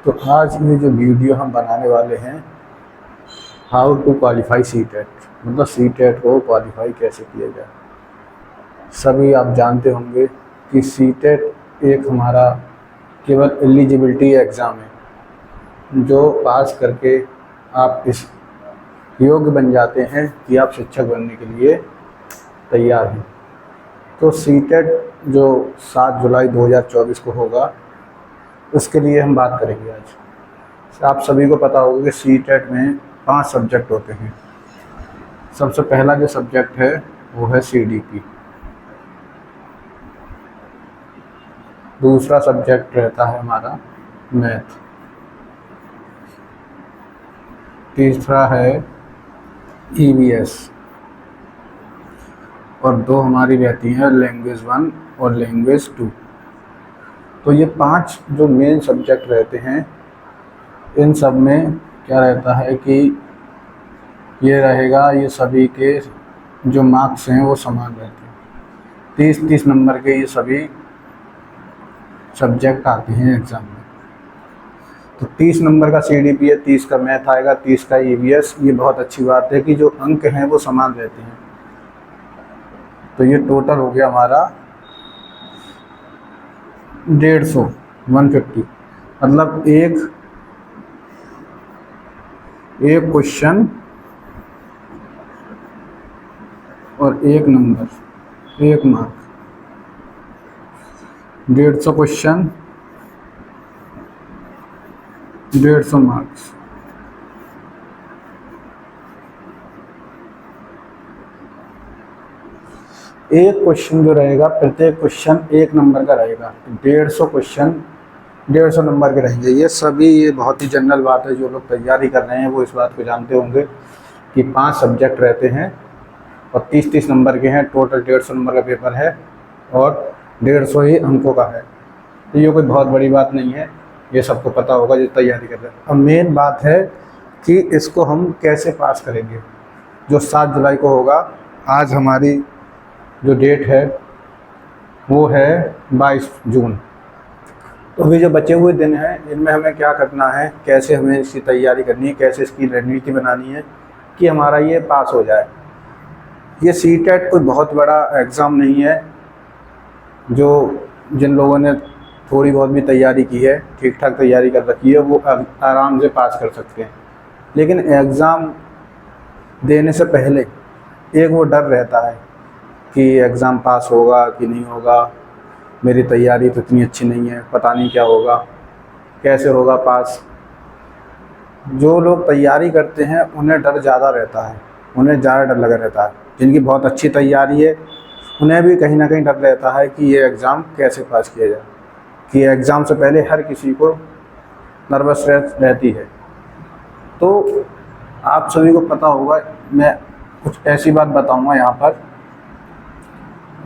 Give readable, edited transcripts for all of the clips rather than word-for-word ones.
तो आज ये जो वीडियो हम बनाने वाले हैं, how to qualify C TET, मतलब सी टेट को क्वालिफाई कैसे किया जाए। सभी आप जानते होंगे कि सी टेट एक हमारा केवल एलिजिबिलिटी एग्ज़ाम है, जो पास करके आप इस योग्य बन जाते हैं कि आप शिक्षक बनने के लिए तैयार हैं। तो सी टेट जो 7 जुलाई 2024 को होगा, उसके लिए हम बात करेंगे आज। आप सभी को पता होगा कि सी टेट में 5 सब्जेक्ट होते हैं। सबसे पहला जो सब्जेक्ट है वो है CDP। दूसरा सब्जेक्ट रहता है हमारा मैथ। तीसरा है EVS। और 2 हमारी रहती हैं लैंग्वेज 1 और लैंग्वेज 2। तो ये 5 जो मेन सब्जेक्ट रहते हैं, इन सब में क्या रहता है कि ये रहेगा, ये सभी के जो मार्क्स हैं वो समान रहते हैं। 30-30 नंबर के ये सभी सब्जेक्ट आते हैं एग्ज़ाम में। तो 30 नंबर का CDP है, 30 का मैथ आएगा, 30 का EVS। ये बहुत अच्छी बात है कि जो अंक हैं वो समान रहते हैं। तो ये टोटल हो गया हमारा 150 मतलब एक क्वेश्चन और एक नंबर, 1 मार्क। 150 question, 150 marks. एक क्वेश्चन जो रहेगा, प्रत्येक क्वेश्चन 1 नंबर का रहेगा। 150 क्वेश्चन 150 नंबर के रहेंगे। ये सभी, ये बहुत ही जनरल बात है। जो लोग तैयारी कर रहे हैं वो इस बात को जानते होंगे कि 5 सब्जेक्ट रहते हैं और 30-30 नंबर के हैं। टोटल 150 नंबर का पेपर है और 150 ही अंकों का है। तो ये कोई बहुत बड़ी बात नहीं है, ये सबको पता होगा जो तैयारी कर रहे हैं। अब मेन बात है कि इसको हम कैसे पास करेंगे। जो 7 जुलाई को होगा, आज हमारी जो डेट है वो है 22 जून। तो अभी जो बचे हुए दिन हैं, इनमें हमें क्या करना है, कैसे हमें इसकी तैयारी करनी है, कैसे इसकी रणनीति बनानी है कि हमारा ये पास हो जाए। ये सी टेट कोई बहुत बड़ा एग्ज़ाम नहीं है। जो जिन लोगों ने थोड़ी बहुत भी तैयारी की है, ठीक ठाक तैयारी कर रखी है, वो आराम से पास कर सकते हैं। लेकिन एग्ज़ाम देने से पहले एक वो डर रहता है कि एग्ज़ाम पास होगा कि नहीं होगा, मेरी तैयारी तो इतनी अच्छी नहीं है, पता नहीं क्या होगा, कैसे होगा पास। जो लोग तैयारी करते हैं उन्हें डर ज़्यादा रहता है, उन्हें ज़्यादा डर लगा रहता है। जिनकी बहुत अच्छी तैयारी है उन्हें भी कहीं ना कहीं डर रहता है कि ये एग्ज़ाम कैसे पास किया जाए, कि एग्ज़ाम से पहले हर किसी को नर्वस रहती है। तो आप सभी को पता होगा, मैं कुछ ऐसी बात बताऊंगा यहाँ पर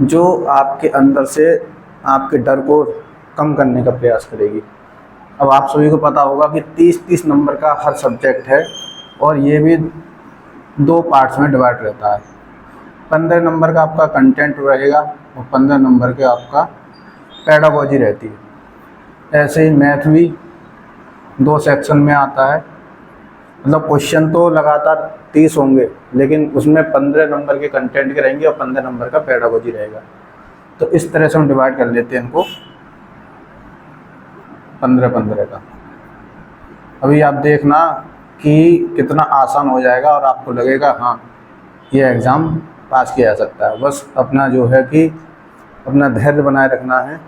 जो आपके अंदर से आपके डर को कम करने का प्रयास करेगी। अब आप सभी को पता होगा कि 30-30 नंबर का हर सब्जेक्ट है और ये भी 2 पार्ट्स में डिवाइड रहता है। 15 नंबर का आपका कंटेंट रहेगा और 15 नंबर के आपका पेडागोजी रहती है। ऐसे ही मैथ भी 2 सेक्शन में आता है। मतलब क्वेश्चन तो लगातार 30 होंगे, लेकिन उसमें 15 नंबर के कंटेंट के रहेंगे और 15 नंबर का पेडागोजी रहेगा। तो इस तरह से हम डिवाइड कर लेते हैं इनको 15-15 का। अभी आप देखना कि कितना आसान हो जाएगा और आपको लगेगा हाँ, ये एग्ज़ाम पास किया जा सकता है। बस अपना जो है कि अपना धैर्य बनाए रखना है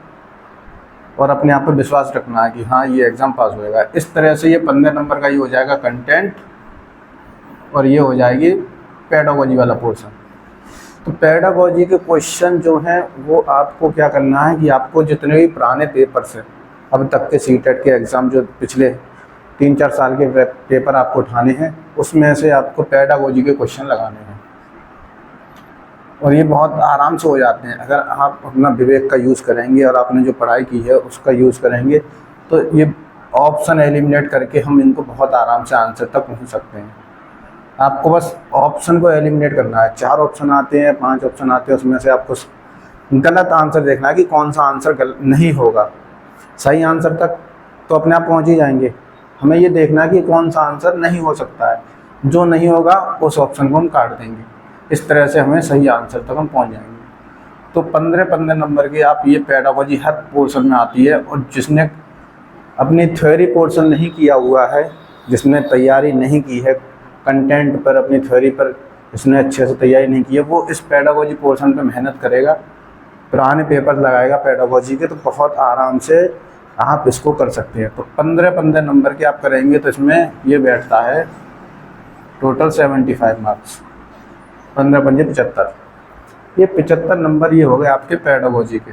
और अपने आप पर विश्वास रखना है कि हाँ, ये एग्ज़ाम पास होएगा। इस तरह से ये 15 नंबर का ही हो जाएगा कंटेंट और ये हो जाएगी पेडागोजी वाला पोर्शन। तो पेडागोजी के क्वेश्चन जो हैं वो आपको क्या करना है कि आपको जितने भी पुराने पेपर्स हैं, अब तक के सी टेट के एग्ज़ाम जो पिछले 3-4 साल के पेपर आपको उठाने हैं, उसमें से आपको पेडागोजी के क्वेश्चन लगाने हैं। और ये बहुत आराम से हो जाते हैं अगर आप अपना विवेक का यूज़ करेंगे और आपने जो पढ़ाई की है उसका यूज़ करेंगे। तो ये ऑप्शन एलिमिनेट करके हम इनको बहुत आराम से आंसर तक पहुंच सकते हैं। आपको बस ऑप्शन को एलिमिनेट करना है। 4 ऑप्शन आते हैं, 5 ऑप्शन आते हैं, उसमें से आपको गलत आंसर देखना है कि कौन सा आंसर नहीं होगा। सही आंसर तक तो अपने आप पहुंच ही जाएंगे। हमें ये देखना है कि कौन सा आंसर नहीं हो सकता है, जो नहीं होगा उस ऑप्शन को हम काट देंगे। इस तरह से हमें सही आंसर तक हम पहुंच जाएंगे। तो 15-15 नंबर की आप ये पेडागोजी हर पोर्शन में आती है, और जिसने अपनी थ्योरी पोर्शन नहीं किया हुआ है, जिसने तैयारी नहीं की है कंटेंट पर, अपनी थ्योरी पर जिसने अच्छे से तैयारी नहीं की है, वो इस पेडागोजी पोर्शन पे मेहनत करेगा, पुराने पेपर लगाएगा पेडागोजी के, तो बहुत आराम से आप इसको कर सकते हैं। तो 15-15 नंबर के आप करेंगे तो इसमें ये बैठता है टोटल 75 मार्क्स। 15-15 75, ये 75 नंबर ये हो गए आपके पेडागोजी के।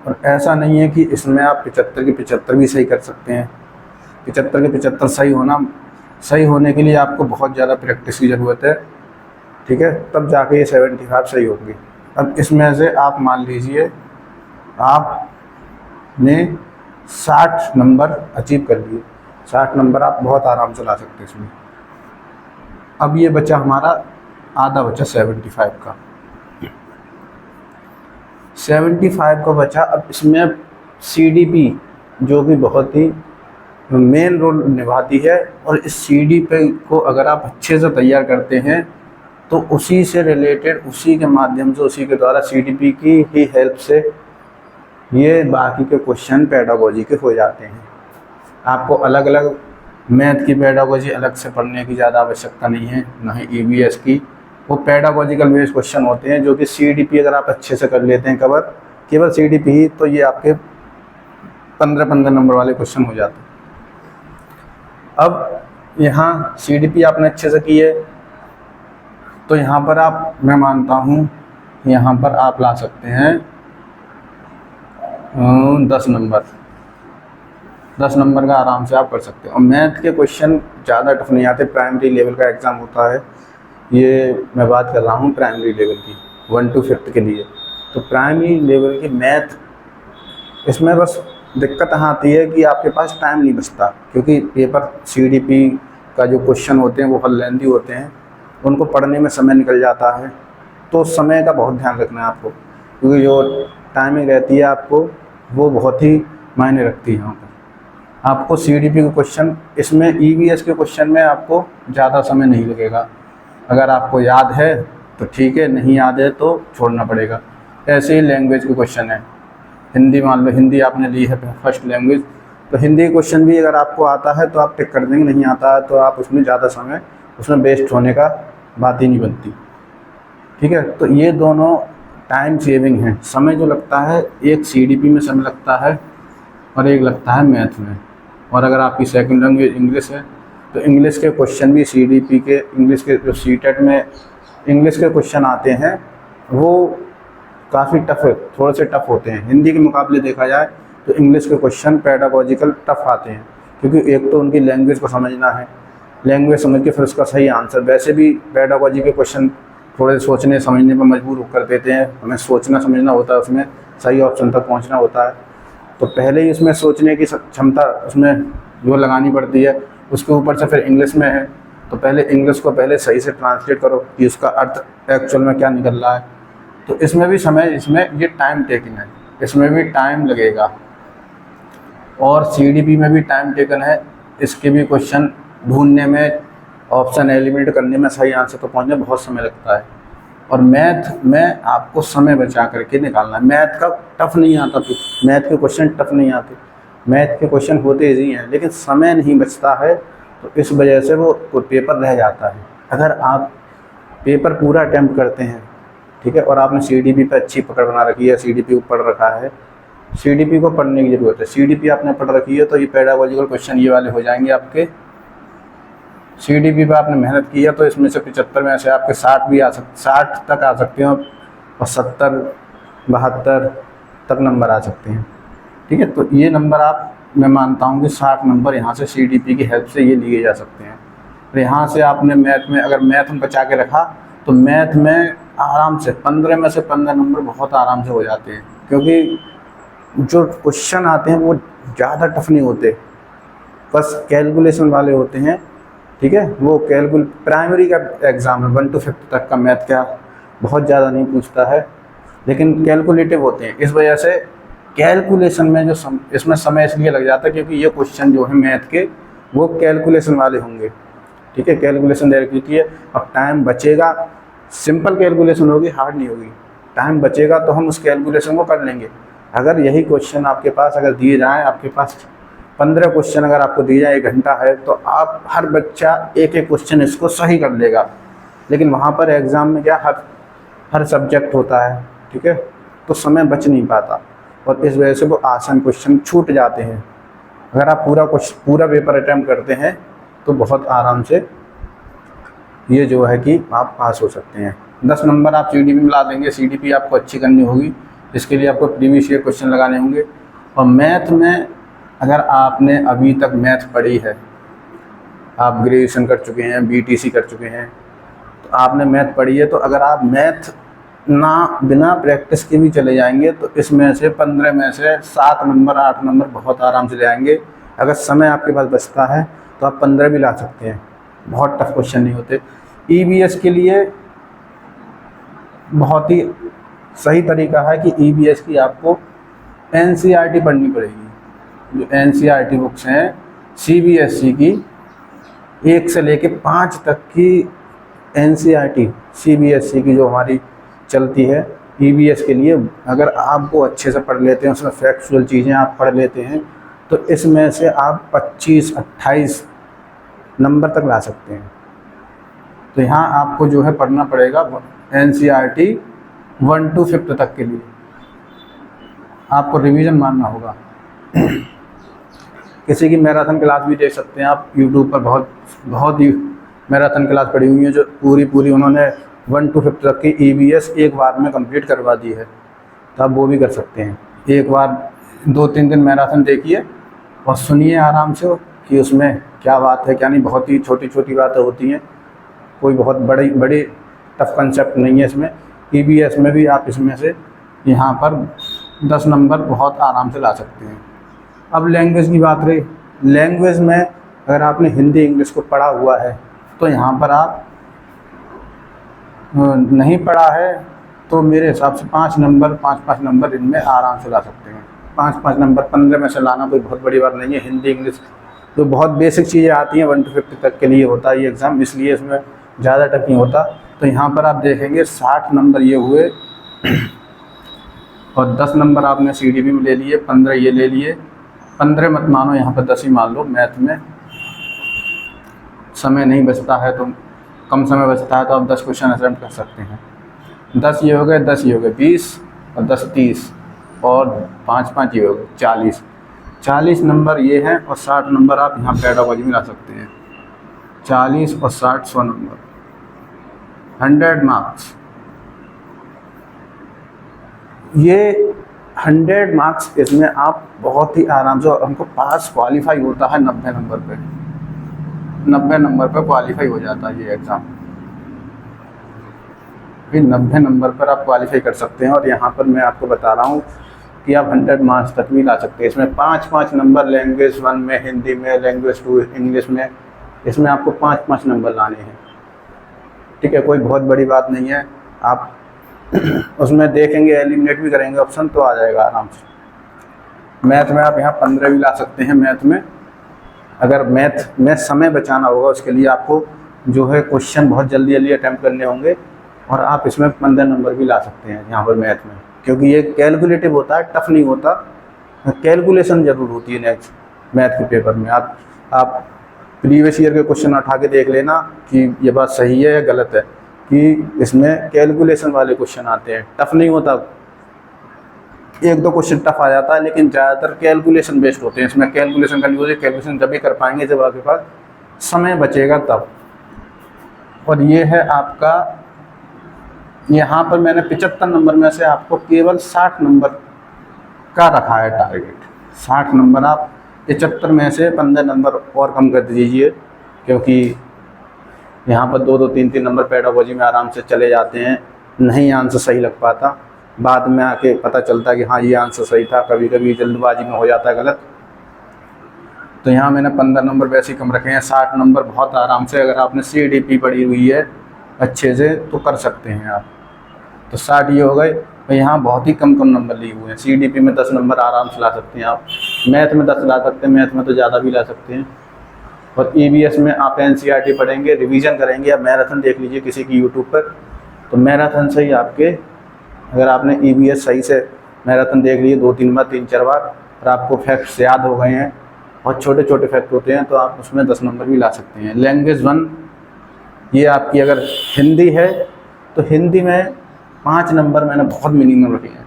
और ऐसा नहीं है कि इसमें आप 75 के 75 भी सही कर सकते हैं। 75 के 75 सही होने के लिए आपको बहुत ज़्यादा प्रैक्टिस की ज़रूरत है, ठीक है, तब जाके ये 75 सही होंगी। अब इसमें से आप मान लीजिए आपने 60 नंबर अचीव कर लिए, 60 नंबर आप बहुत आराम से ला सकते हैं इसमें। अब ये बचा हमारा आधा बचा 75 का, 75 का बचा। अब इसमें CDP जो कि बहुत ही मेन रोल निभाती है, और इस CDP को अगर आप अच्छे से तैयार करते हैं तो उसी से रिलेटेड, उसी के माध्यम से, उसी के द्वारा CDP की ही हेल्प से ये बाकी के क्वेश्चन पेडागोजी के हो जाते हैं। आपको अलग अलग मैथ की पेडागोजी अलग से पढ़ने की ज़्यादा आवश्यकता नहीं है, ना ही EVS की। वो पेडागोजिकल बेस्ड क्वेश्चन होते हैं जो कि CDP अगर आप अच्छे से कर लेते हैं कवर, केवल CDP ही, तो ये आपके 15-15 नंबर वाले क्वेश्चन हो जाते हैं। अब यहाँ CDP आपने अच्छे से की है, तो यहाँ पर आप, मैं मानता हूँ यहाँ पर आप ला सकते हैं 10 नंबर का आराम से आप कर सकते हैं। और मैथ के क्वेश्चन ज़्यादा टफ नहीं आते। प्राइमरी लेवल का एग्ज़ाम होता है, ये मैं बात कर रहा हूँ प्राइमरी लेवल की 1 to 5th के लिए। तो प्राइमरी लेवल की मैथ, इसमें बस दिक्कत यहाँ आती है कि आपके पास टाइम नहीं बचता, क्योंकि पेपर CDP का जो क्वेश्चन होते हैं वो बहुत लेंथी होते हैं, उनको पढ़ने में समय निकल जाता है। तो समय का बहुत ध्यान रखना है आपको, क्योंकि जो टाइमिंग रहती है आपको वो बहुत ही मायने रखती है यहाँ पर। आपको CDP के क्वेश्चन, इसमें EVS के क्वेश्चन में आपको ज़्यादा समय नहीं लगेगा। अगर आपको याद है तो ठीक है, नहीं याद है तो छोड़ना पड़ेगा। ऐसे ही लैंग्वेज के क्वेश्चन है, हिंदी मान लो, हिंदी आपने ली है फर्स्ट लैंग्वेज, तो हिंदी के क्वेश्चन भी अगर आपको आता है तो आप टिक कर देंगे, नहीं आता है तो आप उसमें ज़्यादा समय, उसमें वेस्ट होने का बात ही नहीं बनती, ठीक है। तो ये दोनों टाइम सेविंग है। समय जो लगता है, एक CDP में समय लगता है और एक लगता है मैथ में। और अगर आपकी सेकंड लैंग्वेज इंग्लिश है तो इंग्लिश के क्वेश्चन भी CDP के, इंग्लिश के जो CTET में इंग्लिश के क्वेश्चन आते हैं वो काफ़ी टफ है, थोड़े से टफ होते हैं। हिंदी के मुकाबले देखा जाए तो इंग्लिश के क्वेश्चन पेडागोजिकल टफ आते हैं, क्योंकि एक तो उनकी लैंग्वेज को समझना है, लैंग्वेज समझ के फिर उसका सही आंसर। वैसे भी पेडागोजी के क्वेश्चन थोड़े सोचने समझने पर मजबूर कर देते हैं, हमें सोचना समझना होता है, उसमें सही ऑप्शन तक पहुंचना होता है। तो पहले ही उसमें सोचने की क्षमता उसमें जो लगानी पड़ती है, उसके ऊपर से फिर इंग्लिश में है तो पहले इंग्लिश को पहले सही से ट्रांसलेट करो कि उसका अर्थ एक्चुअल में क्या निकल रहा है। तो इसमें भी समय, इसमें ये टाइम टेकिंग है, इसमें भी टाइम लगेगा। और CDP में भी टाइम टेकन है, इसके भी क्वेश्चन ढूंढने में, ऑप्शन एलिमिनेट करने में, सही आंसर तो पहुंचने में बहुत समय लगता है। और मैथ में आपको समय बचा करके निकालना है। मैथ का टफ नहीं आता, तो मैथ के क्वेश्चन टफ नहीं आते, मैथ के क्वेश्चन होते ईजी हैं, लेकिन समय नहीं बचता है, तो इस वजह से वो पेपर रह जाता है। अगर आप पेपर पूरा अटैम्प्ट करते हैं, ठीक है, और आपने CDP पर अच्छी पकड़ बना रखी है, CDP को पढ़ रखा है, CDP को पढ़ने की ज़रूरत है, CDP आपने पढ़ रखी है, तो ये पेडागोजिकल क्वेश्चन ये वाले हो जाएंगे आपके। CDP पर आपने मेहनत की है तो इसमें से 75 में से आपके 60 भी आ सकते, 60 तक आ सकते हैं, और 70, 72 तक नंबर आ सकते हैं, ठीक है। तो ये नंबर आप, मैं मानता हूँ कि 60 नंबर यहाँ से CDP की हेल्प से ये लिए जा सकते हैं। और यहाँ से आपने मैथ में, अगर मैथ में बचा के रखा तो मैथ में आराम से 15 में से 15 नंबर बहुत आराम से हो जाते हैं, क्योंकि जो क्वेश्चन आते हैं वो ज़्यादा टफ नहीं होते, बस कैलकुलेशन वाले होते हैं, ठीक है। वो प्राइमरी का एग्ज़ाम है 1 to 5th तक का मैथ का बहुत ज़्यादा नहीं पूछता है, लेकिन कैलकुलेटिव होते हैं। इस वजह से कैलकुलेशन में जो इसमें समय इसलिए लग जाता है क्योंकि ये क्वेश्चन जो है मैथ के वो कैलकुलेशन वाले होंगे। ठीक है, कैलकुलेशन डायरेक्ट है। अब टाइम बचेगा, सिंपल कैलकुलेशन होगी, हार्ड नहीं होगी। टाइम बचेगा तो हम उस कैलकुलेशन को कर लेंगे। अगर यही क्वेश्चन आपके पास अगर दिए जाएँ, आपके पास 15 क्वेश्चन अगर आपको दिए जाए, 1 घंटा है, तो आप हर बच्चा एक एक क्वेश्चन इसको सही कर लेगा। लेकिन वहाँ पर एग्ज़ाम में क्या हर सब्जेक्ट होता है, ठीक है, तो समय बच नहीं पाता और इस वजह से वो आसान क्वेश्चन छूट जाते हैं। अगर आप पूरा पेपर अटैम्प्ट करते हैं तो बहुत आराम से ये जो है कि आप पास हो सकते हैं। 10 नंबर आप CDP में ला देंगे। CDP आपको अच्छी करनी होगी, इसके लिए आपको प्रीवियस ईयर क्वेश्चन लगाने होंगे। और मैथ में अगर आपने अभी तक मैथ पढ़ी है, आप ग्रेजुएशन कर चुके हैं, BTC कर चुके हैं, तो आपने मैथ पढ़ी है, तो अगर आप मैथ बिना प्रैक्टिस के भी चले जाएंगे तो इसमें से 15 में से 7 नंबर 8 नंबर बहुत आराम से ले आएंगे। अगर समय आपके पास बचता है तो आप 15 भी ला सकते हैं। बहुत टफ क्वेश्चन नहीं होते। EVS के लिए बहुत ही सही तरीका है कि EVS की आपको NCERT पढ़नी पड़ेगी। जो NCERT बुक्स हैं CBSE की 1 से लेके 5 तक की NCERT CBSE की जो हमारी चलती है EVS के लिए, अगर आप वो अच्छे से पढ़ लेते हैं, उसमें फैक्चुअल चीज़ें आप पढ़ लेते हैं, तो इसमें से आप 25-28 नंबर तक ला सकते हैं। तो यहाँ आपको जो है पढ़ना पड़ेगा NCERT 1 to 5th तक के लिए आपको रिवीजन मारना होगा। किसी की मैराथन क्लास भी देख सकते हैं आप यूट्यूब पर, बहुत ही मैराथन क्लास पड़ी हुई है जो पूरी उन्होंने 1 to 5th तक की EVS एक बार में कंप्लीट करवा दी है। तो आप वो भी कर सकते हैं। एक बार 2-3 दिन मैराथन देखिए और सुनिए आराम से कि उसमें क्या बात है क्या नहीं। बहुत ही छोटी छोटी बातें होती हैं, कोई बहुत बड़ी टफ कंसेप्ट नहीं है इसमें। EVS में भी आप इसमें से यहाँ पर 10 नंबर बहुत आराम से ला सकते हैं। अब लैंग्वेज की बात रही, लैंग्वेज में अगर आपने हिंदी इंग्लिश को पढ़ा हुआ है तो यहाँ पर आप नहीं पढ़ा है तो मेरे हिसाब से 5 नंबर इनमें आराम से ला सकते हैं। 5 नंबर 15 में से लाना कोई बहुत बड़ी बात नहीं है। हिंदी इंग्लिश तो बहुत बेसिक चीज़ें आती हैं, 1 to 5th तक के लिए होता है ये एग्ज़ाम, इसलिए इसमें ज़्यादा टफ नहीं होता। तो यहाँ पर आप देखेंगे 60 नंबर ये हुए और 10 नंबर आपने CDP में ले लिए, 15 ये ले लिए। 15 मत मानो, यहाँ पर 10 ही मान लो। मैथ में समय नहीं बचता है तो कम समय बचता है तो आप 10 क्वेश्चन अटेम्प्ट कर सकते हैं। 10 ये हो गए, 10 ये हो गए, 20 और 10 30 और 5 ये हो गए 40 नंबर ये हैं। और 60 नंबर आप यहाँ पेडागोजी में ला सकते हैं। 40 और 60 100 नंबर, 100 मार्क्स। ये 100 मार्क्स इसमें आप बहुत ही आराम से, हमको पास क्वालिफाई होता है 90 नंबर पे। 90 नंबर पर क्वालिफाई हो जाता है ये एग्ज़ाम। फिर 90 नंबर पर आप क्वालिफाई कर सकते हैं। और यहाँ पर मैं आपको बता रहा हूँ कि आप 100 मार्क्स तक भी ला सकते हैं। इसमें 5 नंबर लैंग्वेज 1 में, हिंदी में, लैंग्वेज 2 इंग्लिश में, इसमें आपको 5 नंबर लाने हैं। ठीक है, कोई बहुत बड़ी बात नहीं है। आप उसमें देखेंगे, एलिमिनेट भी करेंगे ऑप्शन तो आ जाएगा आराम से। मैथ में आप यहाँ 15 भी ला सकते हैं। मैथ में अगर मैथ में समय बचाना होगा उसके लिए आपको जो है क्वेश्चन बहुत जल्दी अटैम्प्ट करने होंगे और आप इसमें 15 नंबर भी ला सकते हैं यहाँ पर मैथ में, क्योंकि ये कैलकुलेटिव होता है, टफ नहीं होता। कैलकुलेशन ज़रूर होती है नेक्स्ट मैथ के पेपर में। आप प्रीवियस ईयर के क्वेश्चन उठा के देख लेना कि ये बात सही है या गलत है, कि इसमें कैलकुलेशन वाले क्वेश्चन आते हैं, टफ नहीं होता। 1-2 क्वेश्चन टफ आ जाता है लेकिन ज़्यादातर कैलकुलेशन बेस्ड होते हैं। इसमें कैलकुलेशन करनी होती है। कैलकुलेशन जब भी कर पाएंगे जब आपके पास समय बचेगा तब। और ये है आपका, यहाँ पर मैंने 75 नंबर में से आपको केवल 60 नंबर का रखा है टारगेट। 60 नंबर आप 75 में से 15 नंबर और कम कर दीजिए, क्योंकि यहाँ पर 2-2, 3-3 नंबर पेडागोजी में आराम से चले जाते हैं। नहीं आंसर सही लग पाता, बाद में आके पता चलता है कि हाँ ये आंसर सही था। कभी कभी जल्दबाजी में हो जाता है गलत। तो यहाँ मैंने 15 नंबर वैसे ही कम रखे हैं। 60 नंबर बहुत आराम से, अगर आपने CDP पढ़ी हुई है अच्छे से तो कर सकते हैं आप। तो 60 ये हो गए। तो यहाँ बहुत ही कम कम नंबर लिए हुए हैं। CDP में 10 नंबर आराम से ला सकते हैं आप, मैथ में 10 ला सकते हैं, मैथ में तो ज़्यादा भी ला सकते हैं। और EVS में आप NCERT पढ़ेंगे, रिवीजन करेंगे, या मैराथन देख लीजिए किसी की यूट्यूब पर, तो मैराथन से ही आपके, अगर आपने EVS सही से मैराथन देख लिए 2-3 बार 3-4 बार और आपको फैक्ट्स याद हो गए हैं, बहुत छोटे छोटे फैक्ट होते हैं, तो आप उसमें 10 नंबर भी ला सकते हैं। लैंग्वेज 1 ये आपकी अगर हिंदी है तो हिंदी में 5 नंबर मैंने बहुत मिनिमम रखे हैं।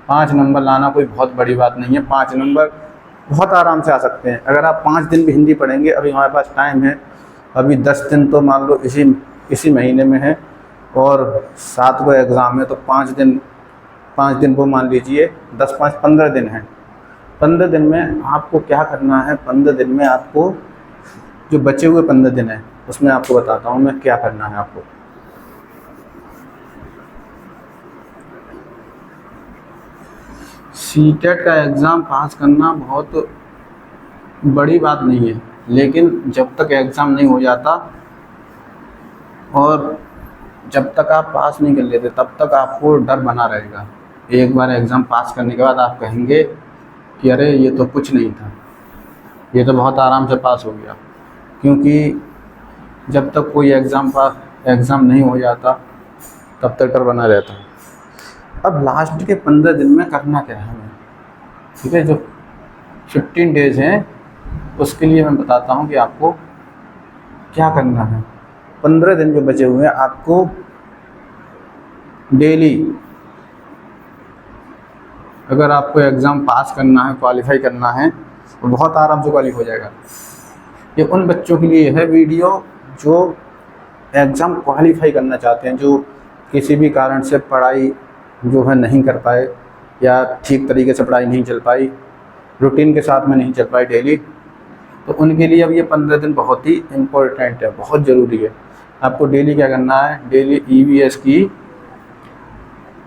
5 नंबर लाना कोई बहुत बड़ी बात नहीं है, 5 नंबर बहुत आराम से आ सकते हैं। अगर आप 5 दिन भी हिंदी पढ़ेंगे, अभी हमारे पास टाइम है, अभी 10 दिन तो मान लो इसी महीने में है और 7 को एग्ज़ाम है, तो 5 दिन वो मान लीजिए 10-5 15 दिन हैं। 15 दिन में आपको क्या करना है, 15 दिन में आपको जो बचे हुए 15 दिन हैं उसमें आपको बताता हूँ मैं क्या करना है आपको। सीटेट का एग्ज़ाम पास करना बहुत बड़ी बात नहीं है, लेकिन जब तक एग्ज़ाम नहीं हो जाता और जब तक आप पास नहीं कर लेते तब तक आपको डर बना रहेगा। एक बार एग्ज़ाम पास करने के बाद आप कहेंगे कि अरे ये तो कुछ नहीं था, ये तो बहुत आराम से पास हो गया। क्योंकि जब तक कोई एग्ज़ाम नहीं हो जाता तब तक डर बना रहता है। अब लास्ट के 15 दिन में करना क्या है हमें, ठीक है, जो 15 डेज़ हैं उसके लिए मैं बताता हूँ कि आपको क्या करना है। 15 दिन जो बचे हुए हैं आपको डेली, अगर आपको एग्ज़ाम पास करना है, क्वालिफाई करना है, तो बहुत आराम से क्वालिफाई हो जाएगा। ये उन बच्चों के लिए है वीडियो जो एग्ज़ाम क्वालिफाई करना चाहते हैं, जो किसी भी कारण से पढ़ाई जो है नहीं कर पाए या ठीक तरीके से पढ़ाई नहीं चल पाई, रूटीन के साथ में नहीं चल पाई डेली, तो उनके लिए अब ये 15 दिन बहुत ही इम्पोर्टेंट है, बहुत ज़रूरी है। आपको डेली क्या करना है, डेली EVS की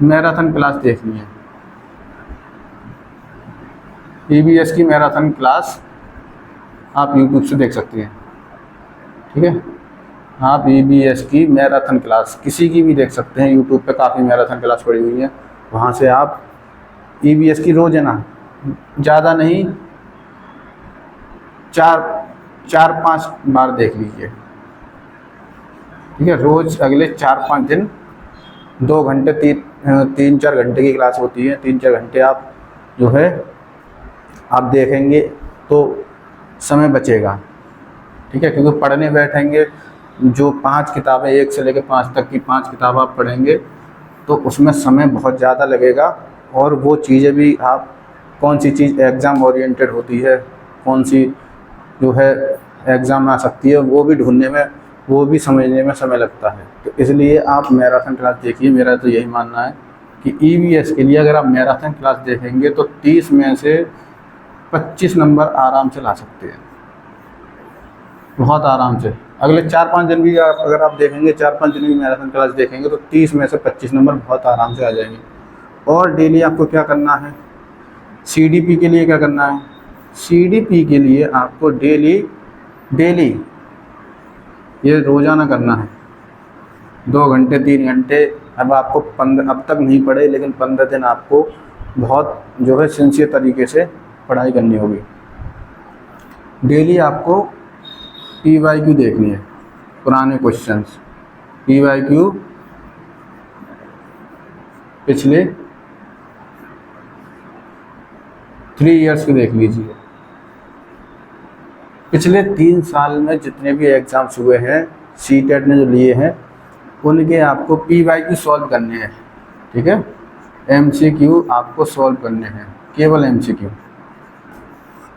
मैराथन क्लास देखनी है। EVS की मैराथन क्लास आप YouTube से देख सकते हैं, ठीक है। आप EVS की मैराथन क्लास किसी की भी देख सकते हैं, YouTube पे काफ़ी मैराथन क्लास पड़ी हुई है, वहाँ से आप EVS की रोज़ाना, ज़्यादा नहीं, 4-5 बार देख लीजिए, ठीक है। रोज़ अगले 4-5 दिन 2 घंटे 3-4 घंटे की क्लास होती है, 3-4 घंटे आप जो है आप देखेंगे तो समय बचेगा, ठीक है। क्योंकि पढ़ने बैठेंगे, जो 5 किताबें 1 से लेकर 5 तक की 5 किताब आप पढ़ेंगे तो उसमें समय बहुत ज़्यादा लगेगा, और वो चीज़ें भी आप कौन सी चीज़ एग्ज़ाम ओरिएंटेड होती है, कौन सी जो है एग्ज़ाम आ सकती है, वो भी ढूंढने में, वो भी समझने में समय लगता है। तो इसलिए आप मैराथन क्लास देखिए। मेरा तो यही मानना है कि EVS के लिए अगर आप मैराथन क्लास देखेंगे तो 30 में से 25 नंबर आराम से ला सकते हैं, बहुत आराम से। अगले 4-5 दिन भी अगर आप देखेंगे, 4-5 दिन भी मैराथन क्लास देखेंगे तो 30 में से 25 नंबर बहुत आराम से आ जाएंगे। और डेली आपको क्या करना है, CDP के लिए क्या करना है, CDP के लिए आपको डेली ये रोज़ाना करना है, 2 घंटे 3 घंटे। अब आपको 15 अब तक नहीं पढ़े, लेकिन 15 दिन आपको बहुत जो है सिंसियर तरीके से पढ़ाई करनी होगी। डेली आपको PYQ देखनी है, पुराने क्वेश्चंस, PYQ पिछले 3 इयर्स के देख लीजिए। पिछले 3 साल में जितने भी एग्ज़ाम्स हुए हैं, सीटेट ने जो लिए हैं, उनके आपको PYQ सॉल्व करने हैं, ठीक है। MCQ आपको सॉल्व करने हैं, केवल MCQ।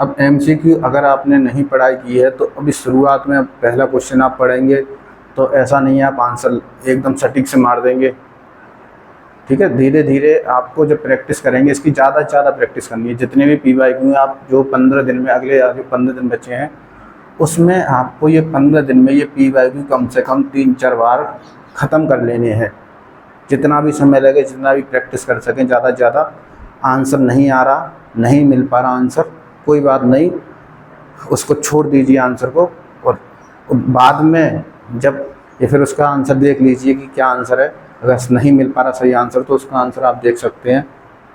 अब MCQ अगर आपने नहीं पढ़ाई की है तो अभी शुरुआत में पहला क्वेश्चन आप पढ़ेंगे तो ऐसा नहीं है आप आंसर एकदम सटीक से मार देंगे, ठीक है। धीरे धीरे आपको जब प्रैक्टिस करेंगे, इसकी ज़्यादा से ज़्यादा प्रैक्टिस करनी है। जितने भी PYQ आप जो 15 दिन में, अगले 15 दिन बचे हैं, उसमें आपको ये 15 दिन में ये PYQ कम से कम 3-4 बार ख़त्म कर लेने हैं। जितना भी समय लगे, जितना भी प्रैक्टिस कर सकें, ज़्यादा से ज़्यादा। आंसर नहीं आ रहा, नहीं मिल पा रहा आंसर, कोई बात नहीं, उसको छोड़ दीजिए आंसर को, और बाद में जब ये फिर उसका आंसर देख लीजिए कि क्या आंसर है, अगर नहीं मिल पा रहा सही आंसर तो उसका आंसर आप देख सकते हैं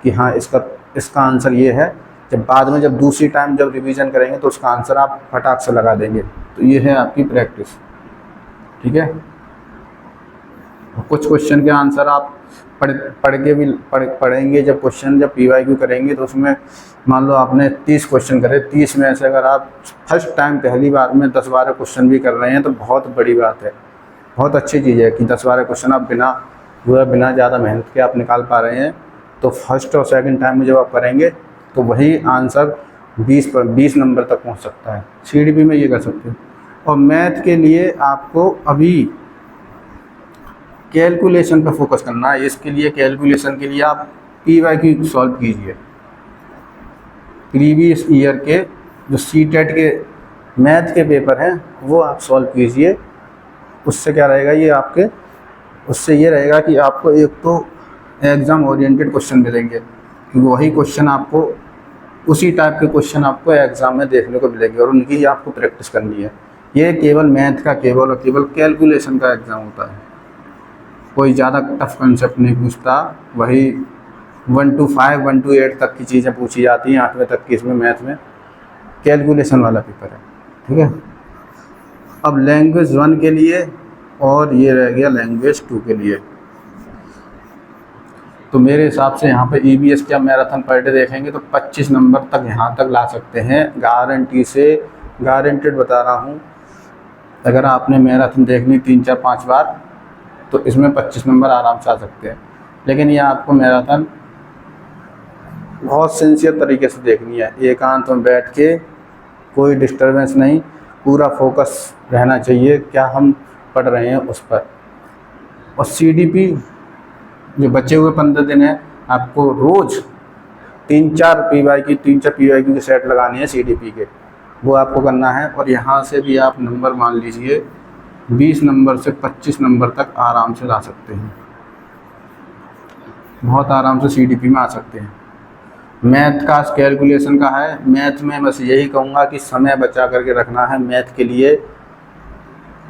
कि हाँ इसका आंसर ये है। जब बाद में जब दूसरी टाइम जब रिवीजन करेंगे तो उसका आंसर आप फटाक से लगा देंगे। तो ये है आपकी प्रैक्टिस, ठीक है। कुछ क्वेश्चन के आंसर आप पढ़ेंगे जब क्वेश्चन जब PYQ करेंगे तो उसमें मान लो आपने 30 क्वेश्चन करे, 30 में से अगर आप फर्स्ट टाइम पहली बार में 10-12 क्वेश्चन भी कर रहे हैं तो बहुत बड़ी बात है, बहुत अच्छी चीज़ है कि 10-12 क्वेश्चन आप बिना ज़्यादा मेहनत के आप निकाल पा रहे हैं। तो फर्स्ट और सेकंड टाइम में जब आप करेंगे तो वही आंसर 20 नंबर तक पहुंच सकता है। CDP में ये कर सकते हैं। और मैथ के लिए आपको अभी कैलकुलेशन पर फोकस करना है। इसके लिए कैलकुलेशन के लिए आप PYQ सॉल्व कीजिए। प्रीवियस ईयर के जो CTET के मैथ के पेपर हैं वो आप सॉल्व कीजिए। उससे क्या रहेगा, उससे ये रहेगा कि आपको एक तो एग्ज़ाम ओरिएंटेड क्वेश्चन मिलेंगे, क्योंकि वही क्वेश्चन आपको उसी टाइप के क्वेश्चन आपको एग्ज़ाम में देखने को मिलेंगे और उनकी ही आपको प्रैक्टिस करनी है। ये केवल मैथ का केवल कैलकुलेशन का एग्ज़ाम होता है, कोई ज़्यादा टफ कंसेप्ट नहीं पूछता। वही 1 to 5 1 to 8 तक की चीज़ें पूछी जाती हैं, 8वें तक की इसमें मैथ में कैलकुलेशन वाला पेपर है, ठीक है। अब लैंग्वेज 1 के लिए और ये रह गया लैंग्वेज 2 के लिए। तो मेरे हिसाब से यहाँ पे EBS का मैराथन पर डे देखेंगे तो 25 नंबर तक यहाँ तक ला सकते हैं, गारंटेड बता रहा हूँ। अगर आपने मैराथन देखनी 3-4-5 बार तो इसमें 25 नंबर आराम से आ सकते हैं। लेकिन ये आपको मैराथन बहुत सिंसियर तरीके से देखनी है, एकांत में बैठ के, कोई डिस्टर्बेंस नहीं, पूरा फोकस रहना चाहिए क्या हम पढ़ रहे हैं उस पर। और CDP जो बचे हुए 15 दिन है आपको रोज़ 3-4 PYQ के सेट लगाने हैं CDP के, वो आपको करना है। और यहाँ से भी आप नंबर मान लीजिए 20 नंबर से 25 नंबर तक आराम से ला सकते हैं, बहुत आराम से CDP में आ सकते हैं। मैथ का कैलकुलेशन का है, मैथ में बस यही कहूँगा कि समय बचा करके रखना है। मैथ के लिए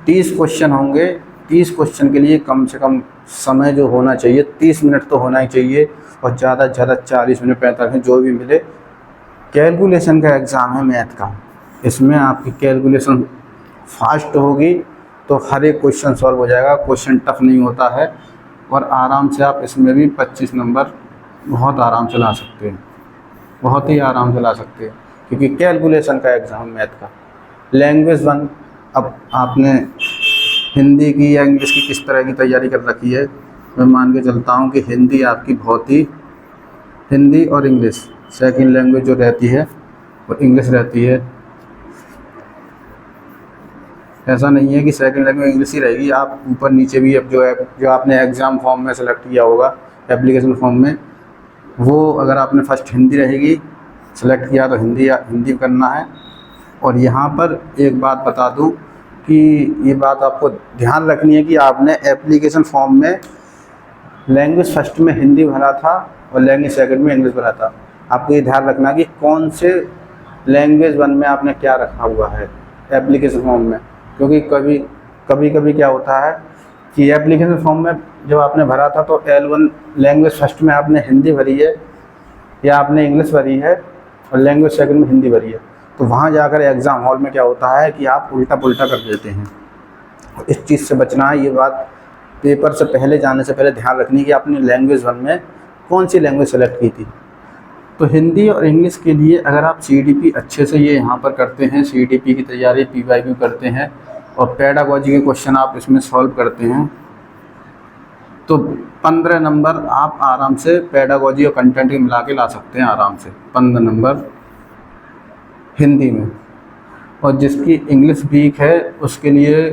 30 क्वेश्चन होंगे, 30 क्वेश्चन के लिए कम से कम समय जो होना चाहिए 30 मिनट तो होना ही चाहिए, और ज़्यादा से ज़्यादा 40 मिनट 45 मिनट जो भी मिले। कैलकुलेशन का एग्ज़ाम है मैथ का, इसमें आपकी कैलकुलेशन फास्ट होगी तो हर एक क्वेश्चन सॉल्व हो जाएगा, क्वेश्चन टफ नहीं होता है। और आराम से आप इसमें भी 25 नंबर बहुत आराम से ला सकते हैं, बहुत ही आराम से ला सकते हैं, क्योंकि कैलकुलेशन का एग्ज़ाम मैथ का। लैंग्वेज 1, अब आपने हिंदी की या इंग्लिश की किस तरह की तैयारी कर रखी है, मैं मान के चलता हूँ कि हिंदी आपकी बहुत ही, हिंदी और इंग्लिश सेकंड लैंग्वेज जो रहती है वो इंग्लिश रहती है। ऐसा नहीं है कि सेकंड लैंग्वेज इंग्लिश ही रहेगी, आप ऊपर नीचे भी अब जो आपने एग्ज़ाम फॉर्म में सेलेक्ट किया होगा एप्लीकेशन फॉर्म में, वो अगर आपने फर्स्ट हिंदी रहेगी सेलेक्ट किया तो हिंदी करना है। और यहाँ पर एक बात बता दूँ कि ये बात आपको ध्यान रखनी है कि आपने एप्लीकेशन फॉर्म में लैंग्वेज फर्स्ट में हिंदी भरा था और लैंग्वेज सेकंड में इंग्लिश भरा था। आपको ये ध्यान रखना कि कौन से लैंग्वेज 1 में आपने क्या रखा हुआ है एप्लीकेशन फॉर्म में, क्योंकि कभी क्या होता है कि एप्लीकेशन फॉर्म में जब आपने भरा था तो L1 लैंग्वेज फर्स्ट में आपने हिंदी भरी है या आपने इंग्लिश भरी है और लैंग्वेज सेकंड में हिंदी भरी है, तो वहाँ जाकर एग्ज़ाम हॉल में क्या होता है कि आप उल्टा पुल्टा कर देते हैं। इस चीज़ से बचना है, ये बात पेपर से पहले जाने से पहले ध्यान रखनी है कि आपने लैंग्वेज 1 में कौन सी लैंग्वेज सेलेक्ट की थी। तो हिंदी और इंग्लिश के लिए अगर आप CDP अच्छे से ये यहाँ पर करते हैं, CDP की तैयारी PYQ करते हैं और पेडागॉजी के क्वेश्चन आप इसमें सॉल्व करते हैं, तो 15 नंबर आप आराम से पेडागॉजी और कंटेंट के मिला के ला सकते हैं आराम से, 15 नंबर हिंदी में। और जिसकी इंग्लिश वीक है उसके लिए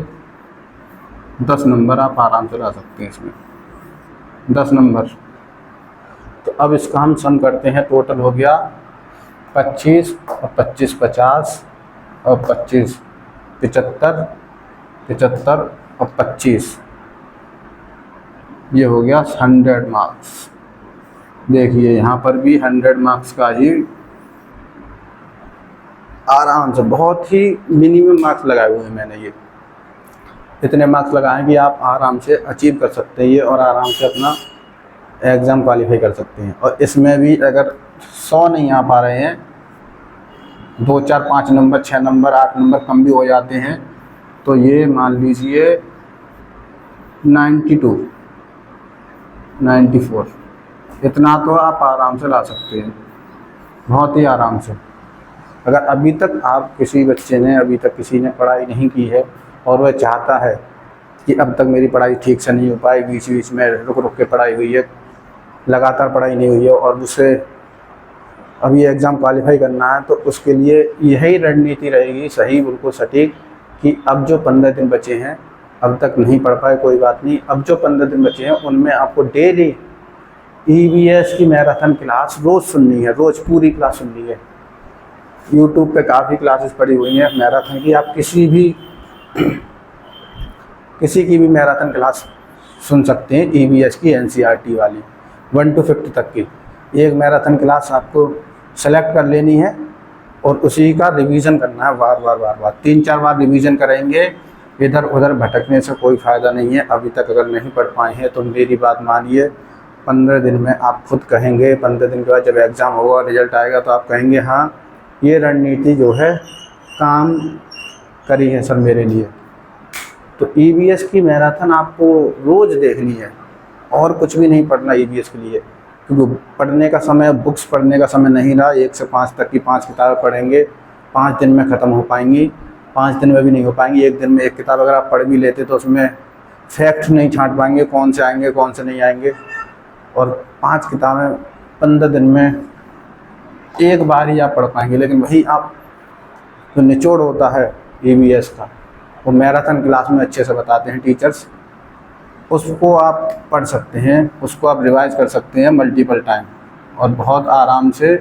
10 नंबर आप आराम से ला सकते हैं इसमें, 10 नंबर। तो अब इसका हम सम करते हैं, टोटल हो गया 25 और 25 50 और 25 75 75 और 25, ये हो गया 100 मार्क्स। देखिए यहाँ पर भी 100 मार्क्स का ही आराम से, बहुत ही मिनिमम मार्क्स लगाए हुए हैं मैंने ये। इतने मार्क्स लगाएं कि आप आराम से अचीव कर सकते हैं ये और आराम से अपना एग्ज़ाम क्वालिफाई कर सकते हैं। और इसमें भी अगर 100 नहीं आ पा रहे हैं, 2 4 5 नंबर 6 नंबर 8 नंबर कम भी हो जाते हैं, तो ये मान लीजिए 92 94 इतना तो आप आराम से ला सकते हैं, बहुत ही आराम से। अगर अभी तक आप किसी बच्चे ने अभी तक किसी ने पढ़ाई नहीं की है और वह चाहता है कि अब तक मेरी पढ़ाई ठीक से नहीं हो पाई, बीच बीच में रुक रुक के पढ़ाई हुई है, लगातार पढ़ाई नहीं हुई है और उसे अभी एग्ज़ाम क्वालिफाई करना है, तो उसके लिए यही रणनीति रहेगी सही, बिल्कुल सटीक, कि अब जो 15 दिन बचे हैं, अब तक नहीं पढ़ पाए कोई बात नहीं, अब जो 15 दिन बचे हैं उनमें आपको डेली EVS की मैराथन क्लास रोज़ सुननी है, रोज़ पूरी क्लास सुननी है। यूट्यूब पे काफ़ी क्लासेस पड़ी हुई हैं मैराथन की, आप किसी की भी मैराथन क्लास सुन सकते हैं EVS की NCERT वाली 1 to 50 तक की। एक मैराथन क्लास आपको सेलेक्ट कर लेनी है और उसी का रिवीजन करना है बार बार 3-4 बार रिवीजन करेंगे। इधर उधर भटकने से कोई फ़ायदा नहीं है। अभी तक अगर नहीं पढ़ पाए हैं तो मेरी बात मानिए, 15 दिन में आप खुद कहेंगे, 15 दिन के बाद जब एग्ज़ाम होगा, रिजल्ट आएगा, तो आप कहेंगे हाँ ये रणनीति जो है काम करी है सर मेरे लिए। तो EVS की मैराथन आपको रोज़ देखनी है और कुछ भी नहीं पढ़ना EVS के लिए, क्योंकि पढ़ने का समय, बुक्स पढ़ने का समय नहीं रहा। 1 से 5 तक की 5 किताबें पढ़ेंगे, 5 दिन में ख़त्म हो पाएंगी, 5 दिन में भी नहीं हो पाएंगी। एक दिन में एक किताब अगर आप पढ़ भी लेते तो उसमें फैक्ट नहीं छांट पाएंगे, कौन से आएंगे कौन से नहीं आएंगे। और 5 किताबें 15 दिन में एक बार ही आप पढ़ पाएंगे। लेकिन वही आप जो निचोड़ होता है EVS का, वो मैराथन क्लास में अच्छे से बताते हैं टीचर्स, उसको आप पढ़ सकते हैं, उसको आप रिवाइज कर सकते हैं मल्टीपल टाइम और बहुत आराम से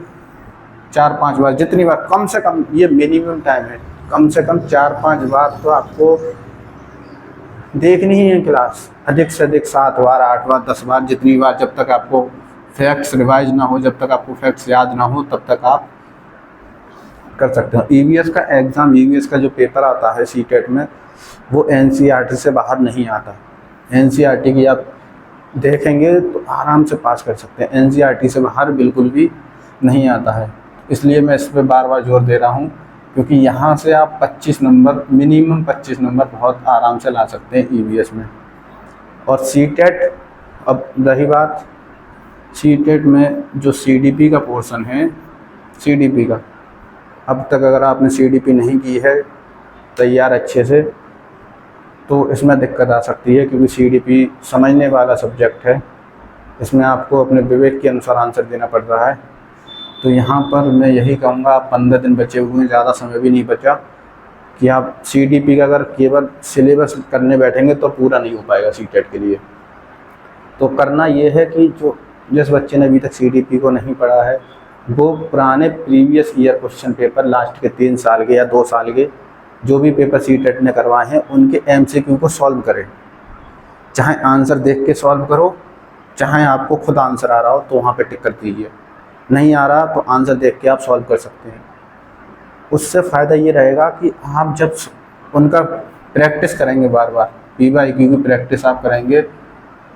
4-5 बार, जितनी बार, कम से कम, ये मिनिमम टाइम है, कम से कम 4-5 बार तो आपको देखनी ही है क्लास, अधिक से अधिक 7 बार 8 बार 10 बार, जितनी बार, जब तक आपको फैक्ट्स रिवाइज ना हो, जब तक आपको फैक्ट्स याद ना हो, तब तक आप कर सकते हो। EVS का एग्ज़ाम, EVS का जो पेपर आता है CTET में, वो NCERT से बाहर नहीं आता। NCERT की आप देखेंगे तो आराम से पास कर सकते हैं, NCERT से बाहर बिल्कुल भी नहीं आता है। इसलिए मैं इस पर बार बार जोर दे रहा हूँ, क्योंकि यहाँ से आप 25 नंबर, मिनिमम 25 नंबर बहुत आराम से ला सकते हैं EVS में। और CTET, अब रही बात CTET में जो CDP का पोर्शन है, CDP का, अब तक अगर आपने CDP नहीं की है तैयार अच्छे से, तो इसमें दिक्कत आ सकती है, क्योंकि CDP समझने वाला सब्जेक्ट है। इसमें आपको अपने विवेक के अनुसार आंसर देना पड़ रहा है। तो यहाँ पर मैं यही कहूँगा, आप 15 दिन बचे हुए हैं, ज़्यादा समय भी नहीं बचा, कि आप CDP का अगर केवल सिलेबस करने बैठेंगे तो पूरा नहीं हो पाएगा CTET के लिए। तो करना ये है कि जिस बच्चे ने अभी तक CDP को नहीं पढ़ा है, वो पुराने previous year question paper, last के 3 साल के या 2 साल के जो भी पेपर CTET ने करवाए हैं, उनके MCQ को सॉल्व करें। चाहे आंसर देख के सॉल्व करो, चाहे आपको खुद आंसर आ रहा हो तो वहाँ पे टिक कर दीजिए, नहीं आ रहा तो आंसर देख के आप सॉल्व कर सकते हैं। उससे फ़ायदा ये रहेगा कि आप जब उनका प्रैक्टिस करेंगे, बार बार PYQ की प्रैक्टिस आप करेंगे,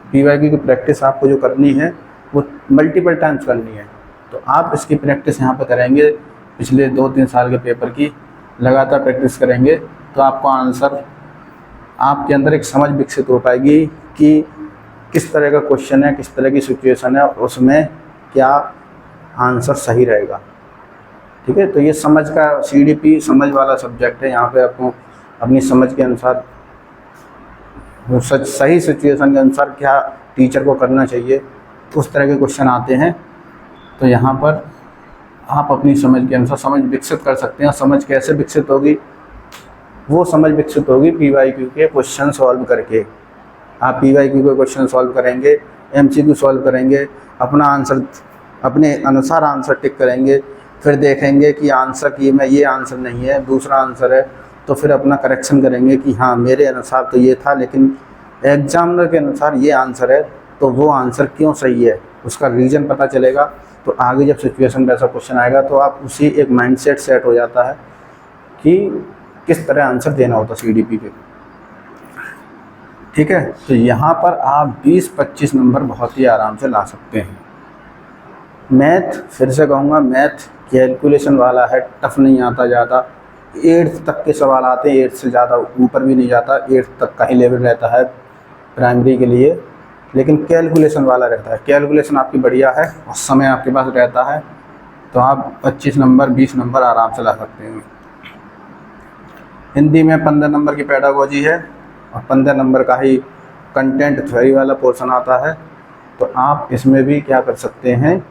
PYQ की प्रैक्टिस आपको जो करनी है वो मल्टीपल टाइम्स करनी है। तो आप इसकी प्रैक्टिस यहाँ पे करेंगे, पिछले 2-3 साल के पेपर की लगातार प्रैक्टिस करेंगे, तो आपको आंसर, आपके अंदर एक समझ विकसित हो पाएगी कि किस तरह का क्वेश्चन है, किस तरह की सिचुएशन है, और उसमें क्या आंसर सही रहेगा। ठीक है, तो ये समझ का, CDP समझ वाला सब्जेक्ट है। यहाँ पे आपको अपनी समझ के अनुसार, सही सिचुएशन के अनुसार क्या टीचर को करना चाहिए, उस तरह के क्वेश्चन आते हैं। तो यहाँ पर आप अपनी समझ के अनुसार समझ विकसित कर सकते हैं। समझ कैसे विकसित होगी? वो समझ विकसित होगी PYQ के क्वेश्चन सॉल्व करके। आप PYQ के क्वेश्चन सॉल्व करेंगे, MCQ सॉल्व करेंगे, अपना आंसर अपने अनुसार आंसर टिक करेंगे, फिर देखेंगे कि आंसर की में ये आंसर नहीं है, दूसरा आंसर है, तो फिर अपना करेक्शन करेंगे कि हाँ मेरे अनुसार तो ये था, लेकिन एग्जामिनर के अनुसार ये आंसर है, तो वो आंसर क्यों सही है, उसका रीज़न पता चलेगा। तो आगे जब सिचुएशन में ऐसा क्वेश्चन आएगा तो आप उसी एक माइंडसेट सेट हो जाता है कि किस तरह आंसर देना होता CDP के। ठीक है, तो यहाँ पर आप 20-25 नंबर बहुत ही आराम से ला सकते हैं। मैथ फिर से कहूँगा, मैथ कैलकुलेशन वाला है, टफ नहीं आता ज़्यादा। 8th तक के सवाल आते हैं, 8th से ज़्यादा ऊपर भी नहीं जाता, 8th तक का ही लेवल रहता है प्राइमरी के लिए, लेकिन कैलकुलेशन वाला रहता है। कैलकुलेशन आपकी बढ़िया है और समय आपके पास रहता है, तो आप 25 नंबर 20 नंबर आराम से ला सकते हैं। हिंदी में 15 नंबर की पेडागोजी है और 15 नंबर का ही कंटेंट थ्योरी वाला पोर्शन आता है, तो आप इसमें भी क्या कर सकते हैं,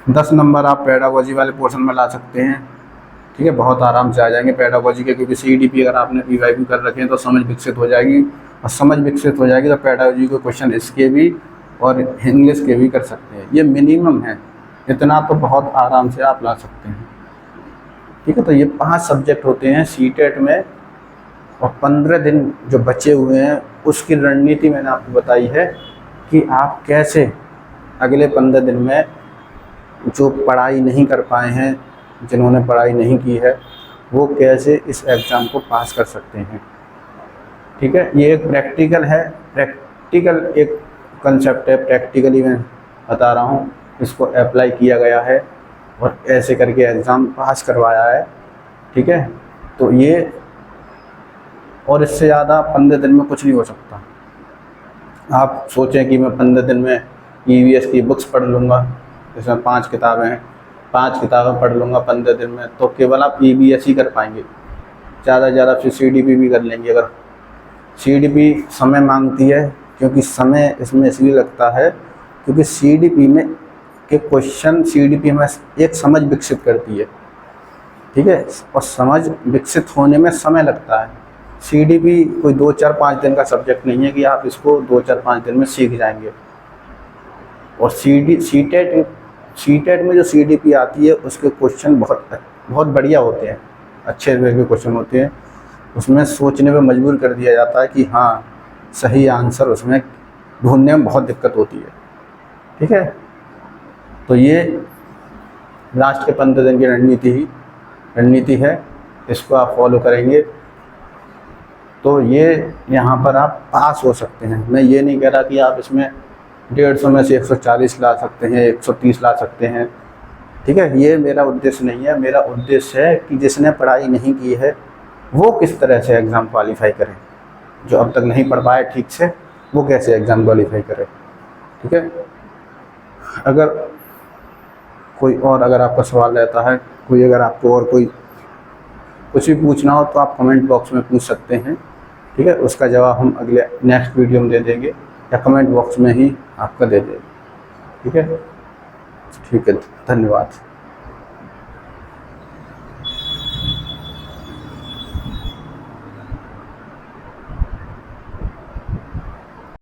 10 नंबर आप पेडागोजी वाले पोर्शन में ला सकते हैं। ठीक है, बहुत आराम से आ जाएंगे पेडागोजी के, क्योंकि CDP अगर आपने PYQ कर रखे हैं तो समझ विकसित हो जाएगी, और समझ विकसित हो जाएगी तो पेडागोजी के क्वेश्चन इसके भी और इंग्लिश के भी कर सकते हैं। ये मिनिमम है, इतना तो बहुत आराम से आप ला सकते हैं। ठीक है, तो ये 5 सब्जेक्ट होते हैं CTET में, और 15 दिन जो बचे हुए हैं उसकी रणनीति मैंने आपको बताई है कि आप कैसे अगले 15 दिन में जो पढ़ाई नहीं कर पाए हैं, जिन्होंने पढ़ाई नहीं की है, वो कैसे इस एग्ज़ाम को पास कर सकते हैं। ठीक है, ये एक प्रैक्टिकल है, प्रैक्टिकल एक कंसेप्ट है, प्रैक्टिकली मैं बता रहा हूँ, इसको अप्लाई किया गया है और ऐसे करके एग्ज़ाम पास करवाया है। ठीक है, तो ये और इससे ज़्यादा 15 दिन में कुछ नहीं हो सकता। आप सोचें कि मैं 15 दिन में EVS की बुक्स पढ़ लूँगा, इसमें 5 किताबें हैं, 5 किताबें पढ़ लूँगा 15 दिन में, तो केवल आप EVS ही कर पाएंगे। ज़्यादा से ज़्यादा फिर CDP भी कर लेंगे। अगर CDP समय मांगती है, क्योंकि समय इसमें इसलिए लगता है क्योंकि CDP में के क्वेश्चन, CDP में एक समझ विकसित करती है। ठीक है, और समझ विकसित होने में समय लगता है। CDP कोई 2-4-5 दिन का सब्जेक्ट नहीं है कि आप इसको 2-4-5 दिन में सीख जाएंगे। और CTET में जो CDP आती है उसके क्वेश्चन बहुत बढ़िया होते हैं, अच्छे वे के क्वेश्चन होते हैं। उसमें सोचने पे मजबूर कर दिया जाता है कि हाँ, सही आंसर उसमें ढूंढने में बहुत दिक्कत होती है। ठीक है, तो ये लास्ट के 15 दिन की रणनीति है, इसको आप फॉलो करेंगे तो ये यहाँ पर आप पास हो सकते हैं। मैं ये नहीं कह रहा कि आप इसमें 150 में से 140 ला सकते हैं, 130 ला सकते हैं। ठीक है, ये मेरा उद्देश्य नहीं है। मेरा उद्देश्य है कि जिसने पढ़ाई नहीं की है वो किस तरह से एग्ज़ाम क्वालिफाई करे, जो अब तक नहीं पढ़ पाए ठीक से वो कैसे एग्ज़ाम क्वालिफाई करे। ठीक है, अगर कोई और अगर आपका सवाल रहता है, कोई अगर आपको और कोई कुछ भी पूछना हो तो आप कमेंट बॉक्स में पूछ सकते हैं। ठीक है, उसका जवाब हम अगले नेक्स्ट वीडियो में दे देंगे या कमेंट बॉक्स में ही आपका दे देंगे। ठीक है, धन्यवाद।